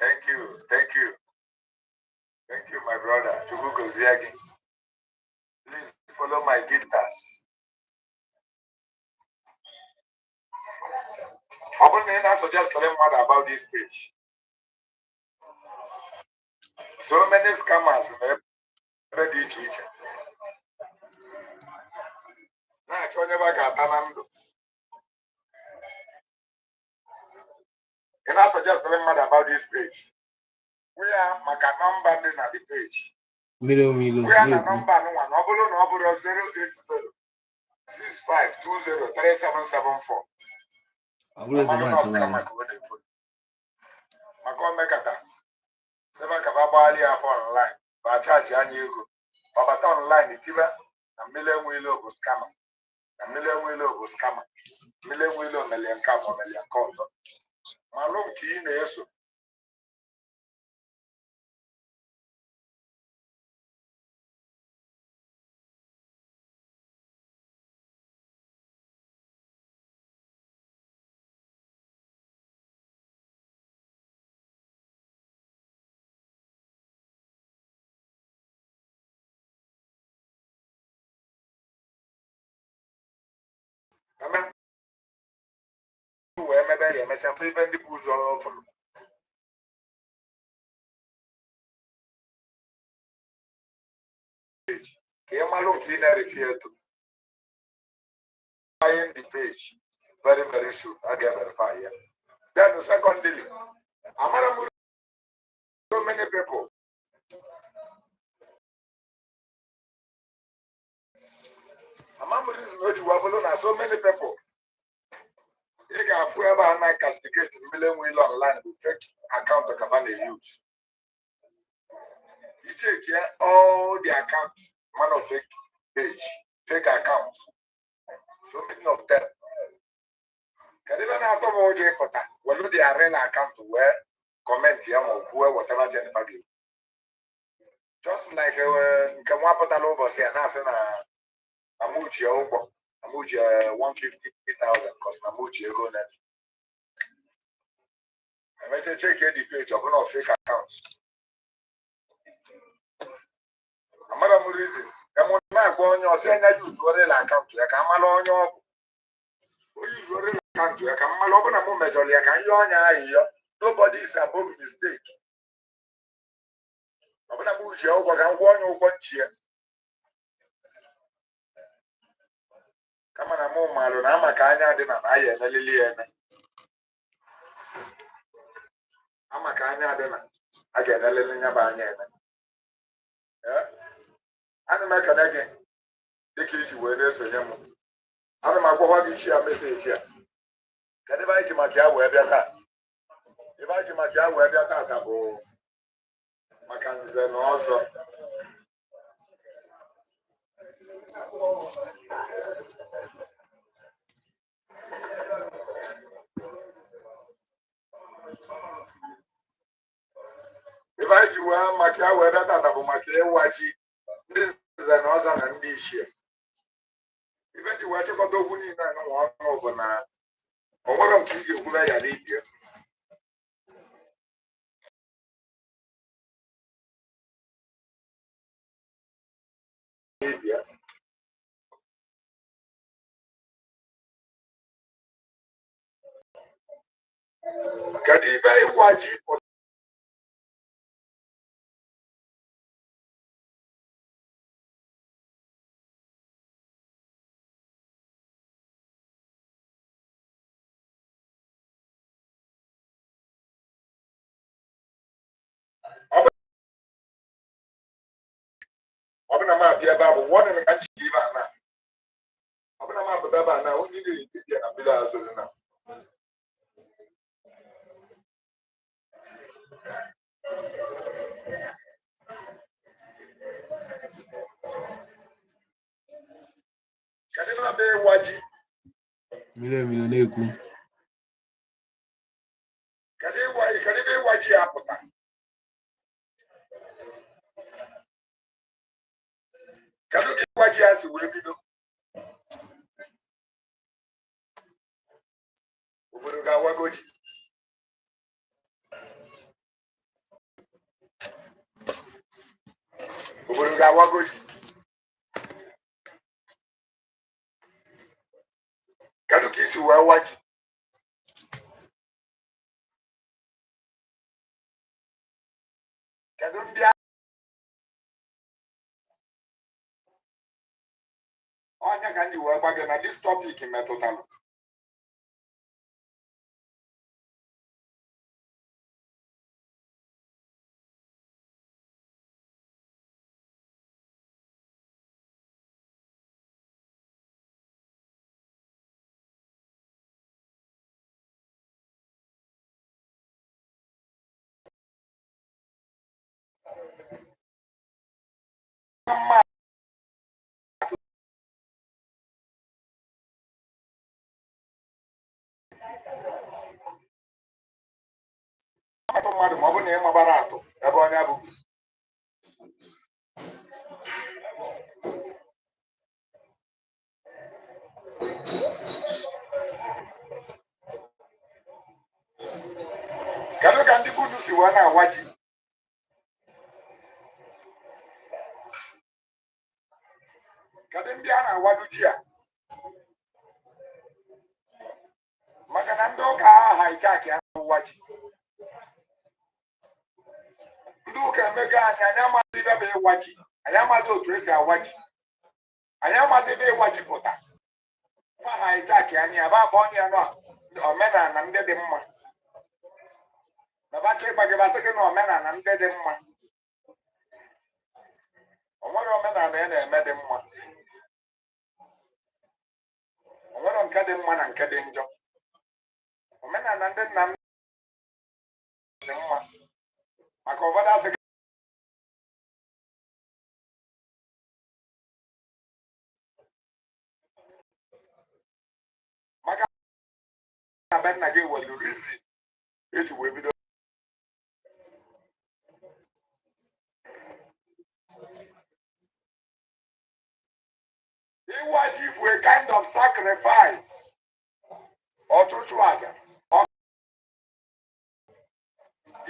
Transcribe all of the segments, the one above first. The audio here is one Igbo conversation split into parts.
Thank you. Thank you. Thank you, my brother. Please follow my gifters. I want to suggest telling mother about this page. So many scammers never did cheat. Now I never got Tanando. And I suggest telling mother about this page. We are my number then at the page. Milo. We are the number no one. Obolo 080 6520 3774. I will scammer. Macomecata. Seven Cavabali for online. But charge you go. But online, it's even a million willow was scammer. A million willow was scammer. Million willow, million cap or million calls. Malone key in the eso. Maybe myself even the booze all over. Malone cleaner refer to buying the page very, very soon. I get verify. Then the secondly, I'm so many people. I'm reason so many people. You can forever and castigate million will online with fake account of Cabana use. You take care all the accounts, man of fake page, fake accounts. So many of them. Can you learn how to hold your pota? Well, the arena account where comment here or whatever they give. Just like Kamwapota Lobo say, Namuchi Obo, Namuchi 150,000 because Namuchi go net. I might check the page of no fake accounts. Another reason, I'm not going to say I use real account to a Kamal on your. We use real account to a Kamal open a moment or like a nobody is above mistake. I'm not moving over and one cheer. Come on, I'm more malo. I'm a Kanya dinner. I am a Lilian. I'm a Kanya dinner. I get a little Banyan. I'm a Canadian. The kids were there, so young. I'm a Bohadi message here. Can you buy Makia where you're at? If I do Makia where you're at, Macanzen also. If I do Makia where that Makia Wachi, this is another and this year. Even to watch a photo when you know one over now. Or what don't keep you where you leave you. Can you buy watch it? I'm not be about one and a half years now. I'm not about now. Only the Indian Abila now. Can you not be watching? Milo. Can you be watching Apple? Can you be watching us? Will be no. Uburuga Wagoji. Obodo ga-awagoji. Kedu ka isi wee waji? Kedu ndị onye ka ndị wee gba gị na dis topic metụtalụ? Atụ mmadụ ma ọ bụ na ị mabara atụ ebe onye abụghị. Kedu ka ndị budu si wee na-awa ji? Kedu ndị a na-awadu ji a? Maka na ndị ụka ha hijack ya na-awa ji. Ndị ụka emego anyị amaghị ebe bụ ịwa ji, anyị amaghị otu esi awa ji, anyị amaghị ebe ịwa ji pụta. Nwa ha hijack anyị aba akpọ onye ya nọ omenala ndị dị mma. Na bacha ịgbagịbasị gị na omenala ndị dị mma. O nwere omenala ya na-eme dị mma. O nwere nke dị mma na nke dị njọ. Omenala ndị nna m dị mma. Maka ụfọdụ asị gị maka na be nna gị welu rizin eji wee bido. Ịwa ji bụ a kind of sacrifice. Ọchụchụ aja.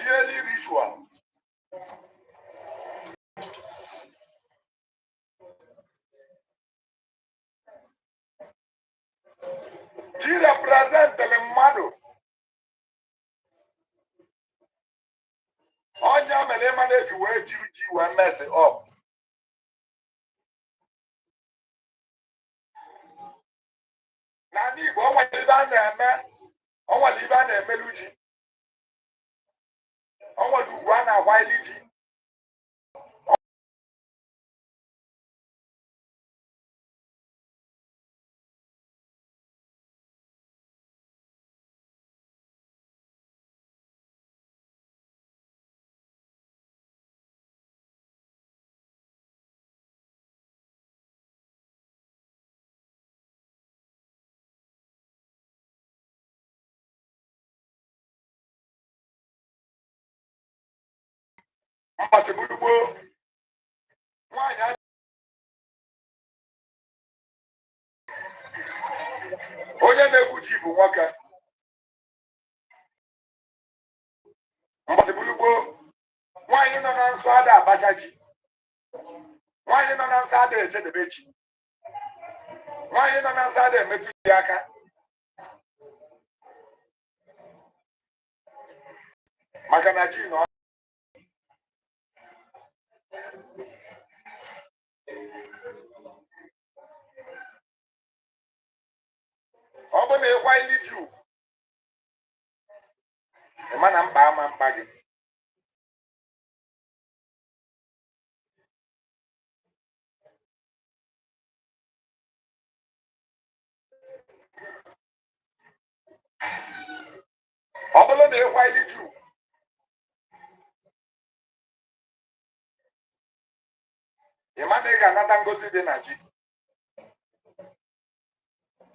Yearly ritual. Ji represent the mmadụ. Onye mere ịma na-eji wee jiri ji wee mess up. N'ala Igbo o nwere ibe a na-eme, o nwere ibe a na-emelu ji. O nwere ugwu a na-agwaili ji. Mgbasị gburugbo nwaanyị onye na-egwu ji bụ nwoke. Mgbasị gburugbo nwaanyị nọ na nsọ ada abacha ji. Nwaanyị nọ na nsọ ada ejedebe ji. Nwaanyị nọ na nsọ ada emetụ ji aka. Maka na ji nọ ọ bụ na ịkwa ili ji ugwu ịma na mkpa ama mkpa gị. Ọ bụrụ na ịkwa ili ji ugwu ịma na ị ga-anata ngozi dị na ji.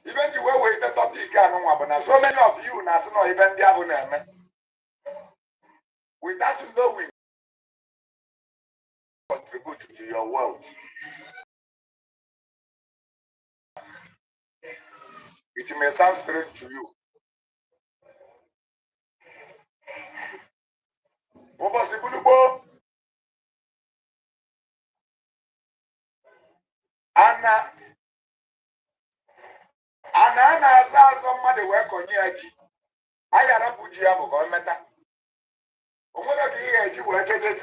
Ibe ji wee wete topic anụnwa bụ na so many of you na-asị na ibe ndị ahụ na-eme without knowing contribute to your wealth. It may sound strange to you. Ụbọchị gbulugbo ana na-aza azọ mmadụ wee konye ya ji ayara bụ ji ahụ ka ọ meta o nwere ka ihe eji wee jee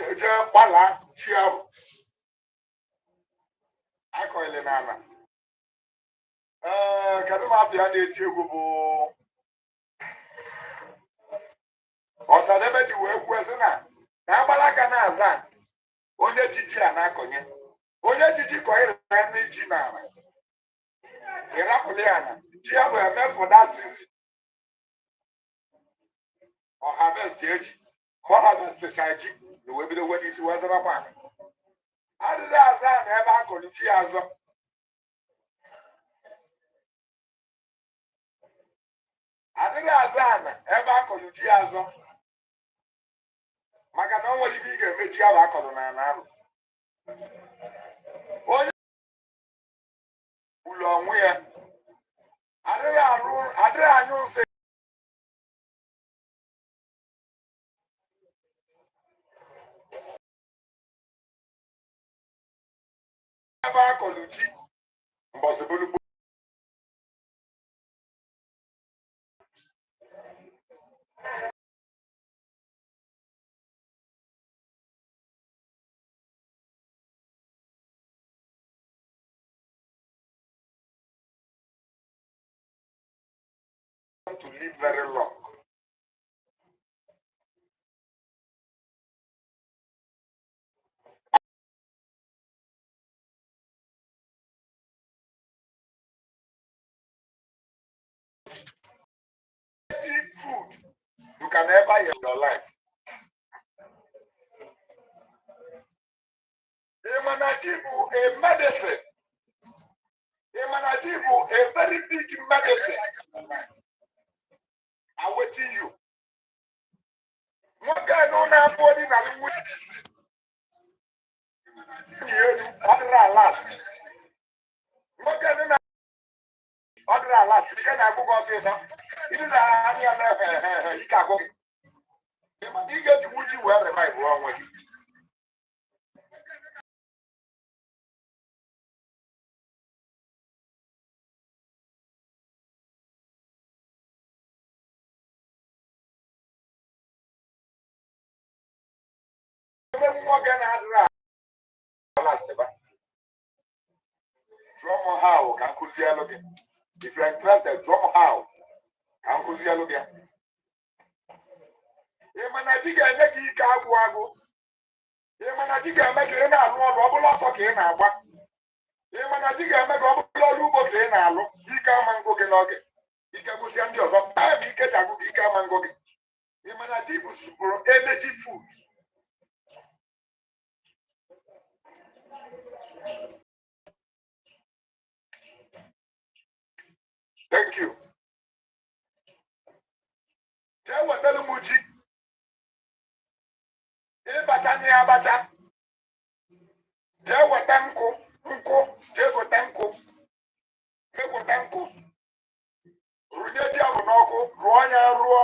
gbala ji ahụ akọile n'ala kedu ma abịa na-eti egwu bụ Ọsadebe ji wee kwuo sị na agbala aka na-aza onye jiji a na-akọnye onye jiji kọnyere na ji n'ala ịrapụli ya na ji ahụ emefu dasizi ọ harvest eji mgbe ọ harvestcha ji na wee bido wee n'isi wee zara kwa adịghị aza na ebe a kọrọ ji azọ adịghị aza na ebe a kọrọ ji azọ maka na ọ nwere ike ị ga-eme ji ahụ akọrọ na ana arụ onye ụlọ onwe ya adịghị anyụ nsị ebe a kọrọ ji mbọsị bụlugbo to live very long. Food you can ever eat in your life. Imanajibu a medicine. Imanajibu a very big medicine. Awaiting you. What guy no na body na medicine. You other last. What guy no na other last. You can have go say so. It is a any other you can go. You get to Muji where the Bible wrong with you. Drum how can Kuzialo get? If you're interested, drum how can Kuzialo get? Emanajiga Negi Kaguago. Emanajiga make in a rubble of okay now. Emanajiga make a lubo kenalo. He come and go genoge. He can go see of time. He can come and go. Emanajibu super energy food. Thank you. Tell what tell Muji. Batani abata. Tell what tanko, unko, tell tanko. Make what tanko. Rudia Monoko, Roya Rua,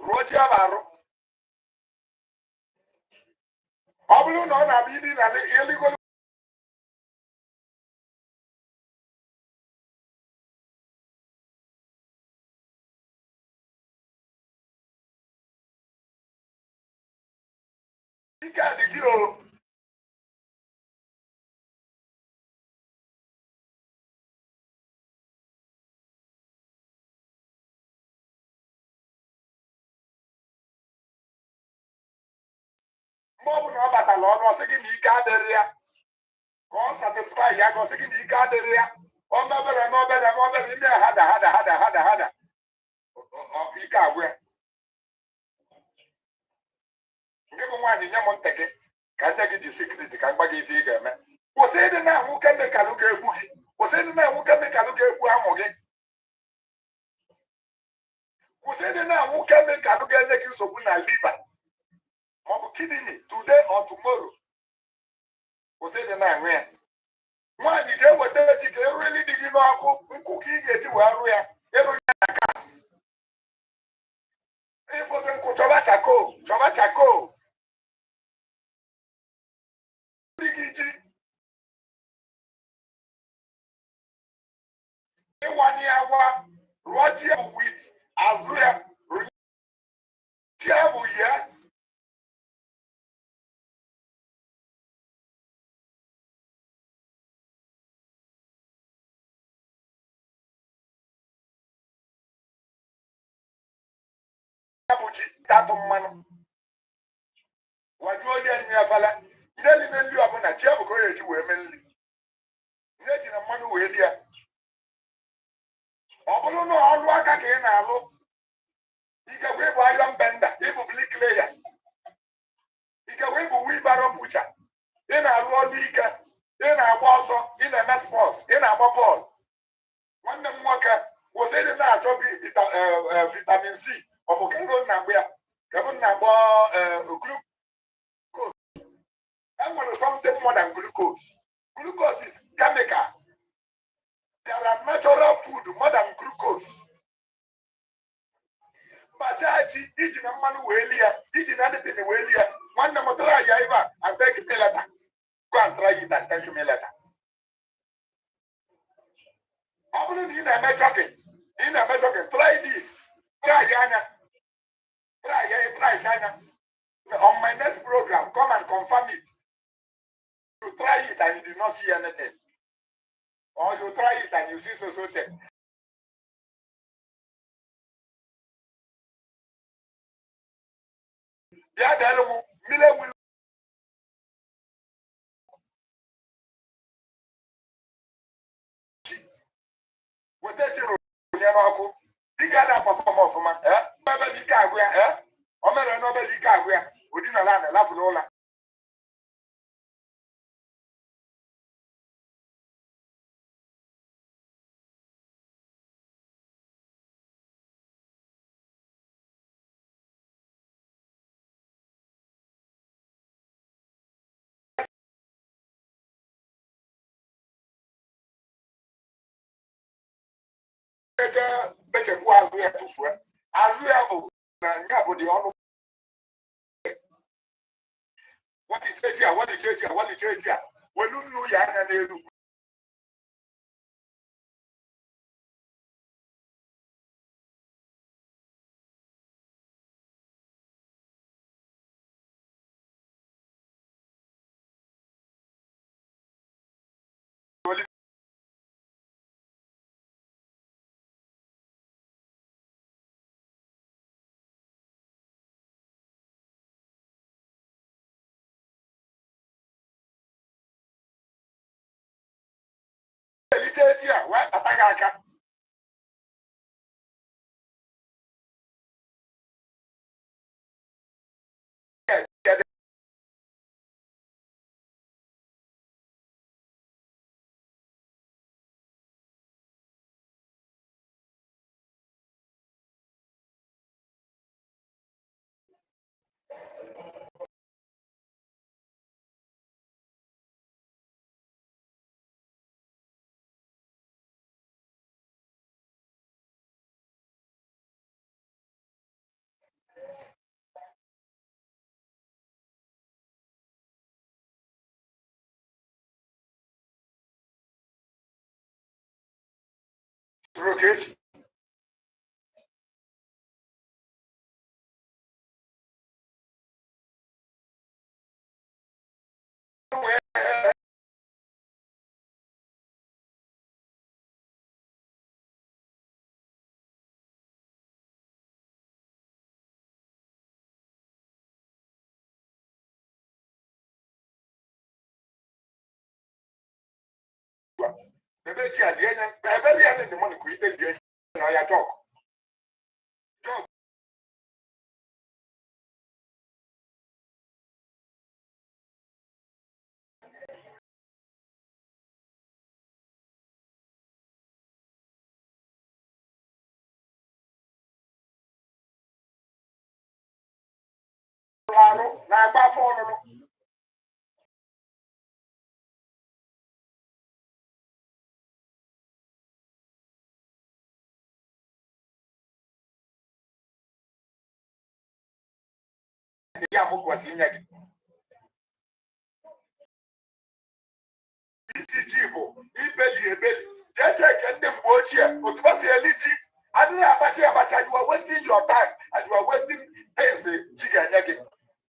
Roja Varo. Oblu no Nabidi and illegal. Did you? More no but a lot was taking the card area. Go satisfy Yago taking the card area. Oh, mother, in there had. Oh, Ika, where? Give one in your Monteke. Can I get the secret? Can I give you a man? Was it now who can make a look at boogie? Was it now who can make a look at Guamoge? Was it now who can make a look at you so when I leave? I'm kidding me today or tomorrow. Was it now where? Why did you what the chicken really did you know? Cookie get you where we are. Every gas. If wasn't Chobachaco. Yawa, Roger with Azria, Tiabu, yeah. That man. What you are in your fella, Nelly and you are on a job going to women. Netting a man who is here. Oh, no, I'll walk again. I look. He can wait while I'm bender. He will be clear. He can wait for we barrel butcher. In our road weaker, in our also, in a mass force, in our ball. One them worker was in our job vitamin C. Or Kevin Nabia, Kevin Nabo, glucose. And what is something more than glucose? Glucose is chemical. There are natural food more than glucose. Bajaji, eating a man wheelia, eating anything wheelia. One number try Yaiba and beg me later. Go and try it and thank me later. I wouldn't in a jogging. In a jogging, try this. Try Yana. Try China. On my next program, come and confirm it. You try it and you do not see anything. Or you try it and you see so thing. Yeah, there will with that you big other perform of man, Baby Caguia, Omer nobody Caguia, within a land, a love roller. Better go out there to swear. As we have the honor. What is it here? What is it here? What is it here? When you know Yan and you what Atagaka. Rocket. The Betty at the end, very end of the money created the I talk. Now, by for the Yamuk was in it. ECG, Ebeli, check and them watch here. But what's the elite? I don't know about you are wasting your time and you are wasting things. Chicken.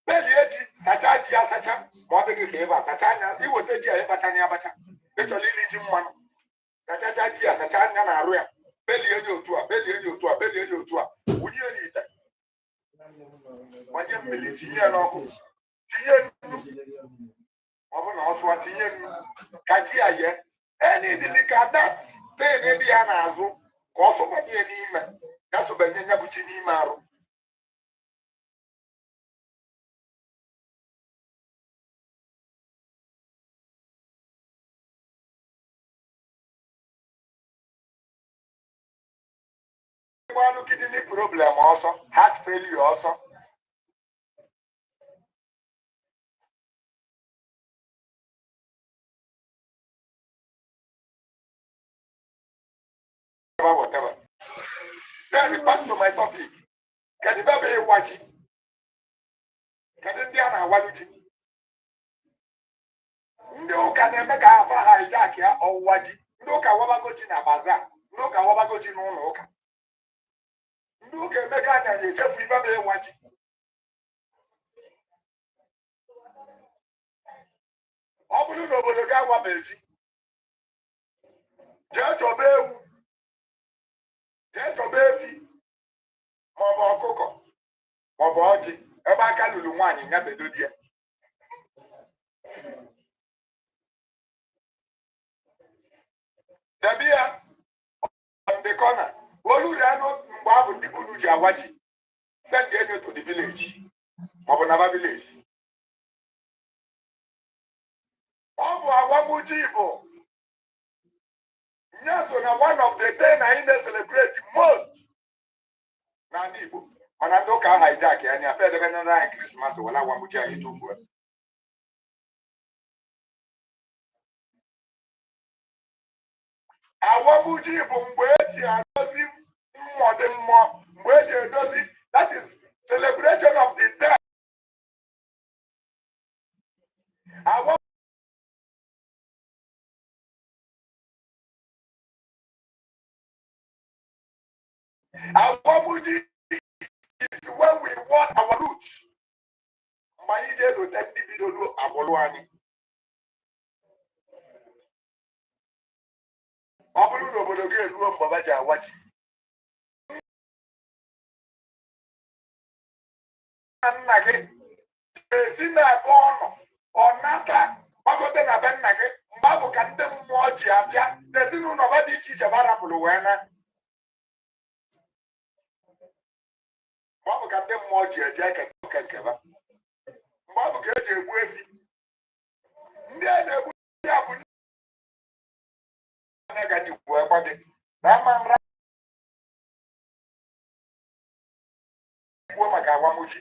Belieji, Sachaji, Sacha, Mobile Keva, Sachana, you would take a Batania Bacha. It's a lily Jim one. Sachaji, Sachana, Aria, Belly to a belly to a belly to a. Would you need that? When you really see an uncle, also what Kajia yet. Any delicate that, then any anazo, also what you need. That's what you need. Kidney problem also, heart failure also. Whatever. Then back to my topic. Can you be watching? Can Indiana watch? No, can they make a hijack or watch? No, can Wabagoji na bazaar. No, can Wabagoji no loca. No, can make a Jeffrey Baby watching. Obulu no Bologa Wabeji. Judge Obewu. Judge Obefi. Mobo Coco. Mobo Oji. Ebaka Luluwani, Nabedudia. Dabia on the corner. Oluriano Mbavu Ndibunuji Awaji. Send the to the village. Mobonaba village. Obu Awamujibo. Yes, one of the 10 I celebrate most. Nanibu. And I don't hijack and I fed the Christmas when I want to tell for. Awamujibo Mweji and does him more than more. Mweji does it. That is celebration of the dead. Awamuji is when we want our roots. Maije do tendi bidolu abolwani. Abulu no bologe ruo mbabaja waji. Nage esina bono onata bagote na ben nage mbabo kande mmoji abia netinu no badi chiche barapulu wena. Mbabo kande mmoji eje kenkeba. Mbabo keje egbu efi. Ndị a na-egbu ya bụ negative word na manra maka awamuji